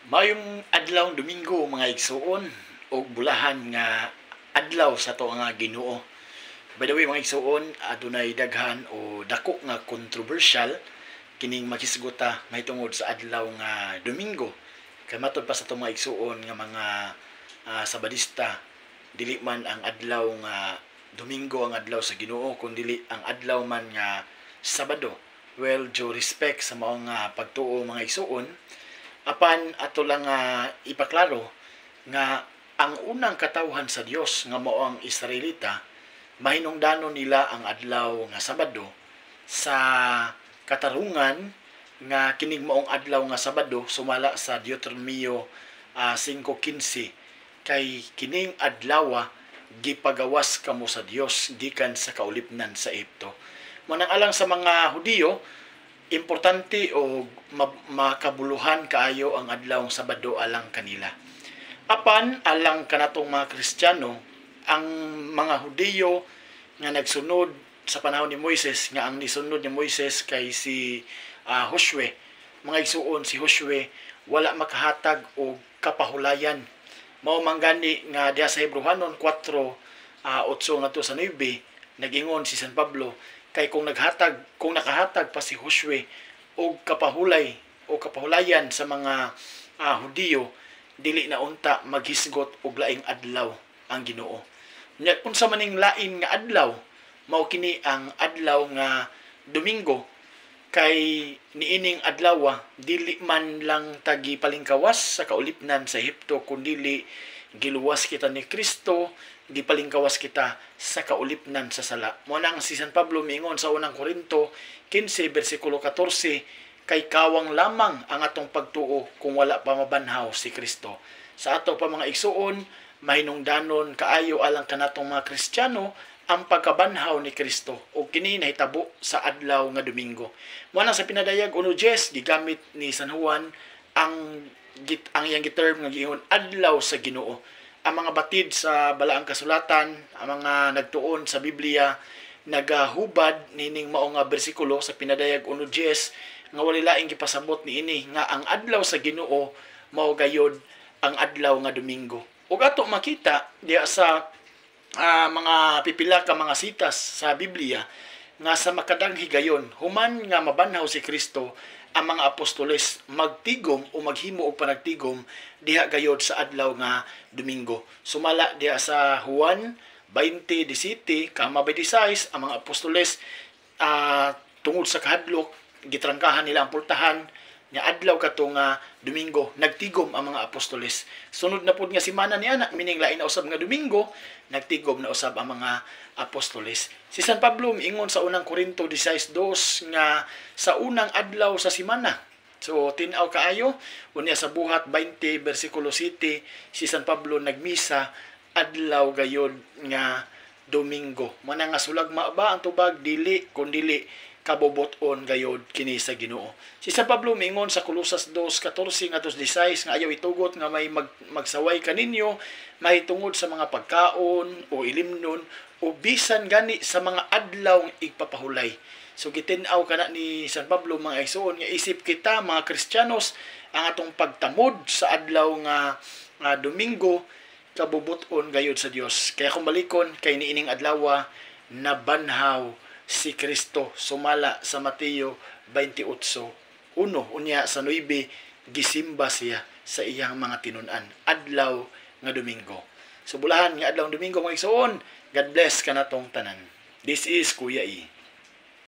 Mayong adlaw Domingo mga igsuon og bulahan nga adlaw sa to nga Ginoo. By the way mga igsuon, adunay daghan o dako nga controversial kining makisguta mahitungod sa adlaw nga Domingo. Kay matud pa sa to mga igsuon nga mga sabadista, dili man ang adlaw nga Domingo ang adlaw sa Ginoo kundi ang adlaw man nga Sabado. Well, due respect sa mao nga pagtuo mga igsuon, apan ato lang ipaklaro nga ang unang katawhan sa Dios nga mao ang Israelita, mahinungdanon nila ang adlaw nga Sabado sa katarungan nga kining maong adlaw nga Sabado sumala sa Deuteronomio 5:15, kay kining adlaw gipagawas kamo sa Dios gikan sa kaulipnan sa Ehipto. Manang alang sa mga Hudiyo, importante o makabuluhan kaayo ang adlawng Sabado alang kanila. Apan alang kanatong mga Kristiyano, ang mga Hudiyo nga nagsunod sa panahon ni Moises, nga ang nisunod ni Moises kay si Josue, mga igsuon si Josue wala makahatag og kapahulayan. Mao manggani nga diha sa Hebrehanon 4:8 ngadto sa 9 nagingon si San Pablo, kay kung nakahatag pa si Josue og kapahulay o kapahulayan sa mga Hudiyo, dili na unta maghisgot og laing adlaw ang Ginoo. Nya unsa maning lain nga adlaw, mao kini ang adlaw nga Domingo, kay niining adlaw dili man lang tagi palingkawas sa kaulipnan sa Ehipto kundi giluwas kita ni Kristo, gipalingkawas kita sa kaulipnan sa sala. Mo nang si San Pablo miingon sa unang Korinto 15 bersikulo 14, kay kawang lamang ang atong pagtuo kung wala pa mabanhaw si Kristo. Sa ato pa mga igsuon, mahinungdanon kaayo alang kanatong mga Kristiyano ang pagkabanhaw ni Kristo o kini nahitabo sa adlaw nga Domingo. Mo nang sa pinadayag 1:10 gigamit ni San Juan ang iyang giterm nga giingon adlaw sa Ginoo. Ang mga batid sa balaang kasulatan, ang mga nagtuon sa Biblia, nagahubad nining mao nga bersikulo sa pinadayag 1:10 nga wali laing gipasabot niini nga ang adlaw sa Ginoo mao gayod ang adlaw nga Domingo. Ug ato makita diya sa mga pipila ka mga sitas sa Biblia nga sa makadang higayon human nga mabanhaw si Kristo, ang mga apostoles magtigom o maghimo og panagtigom diha gayod sa adlaw nga Domingo. Sumala diha sa Juan 20:17 kama 26, ang mga apostoles tungod sa kahadlok gitrangkahan nila ang pultahan nga adlaw kato nga Domingo, nagtigom ang mga apostoles. Sunod na pud nga semana niana, mining lain na usab nga Domingo, nagtigom na usab ang mga apostoles. Si San Pablo miingon sa unang Korinto 16:2 nga sa unang adlaw sa semana. So tin-aw kaayo unya sa buhat 20 bersikulo 7, si San Pablo nagmisa adlaw gayod nga Domingo. Mana nga sulagma ba ang tubag, dili kundili kaboboton gayod kini sa Ginoo. Si San Pablo miingon sa Colosas 2:14 ngadto 16 nga ayaw itugot nga may magsaway kaninyo mahitungod sa mga pagkaon o ilimnon o bisan gani sa mga adlaw igpapahulay. So gitin-aw kana ni San Pablo mga igsoon nga isip kita mga Kristiyanos ang atong pagtamod sa adlaw nga Domingo kaboboton gayod sa Dios. Kaya kung balikon kay niining adlaw nabanhaw si Kristo sumala sa Mateo 28:1 unya sa 9 gisimba siya sa iyang mga tinun-an adlaw nga Domingo. So bulahan nga adlaw Domingo mga igsoon, God bless kanatong tanan. This is Kuya E.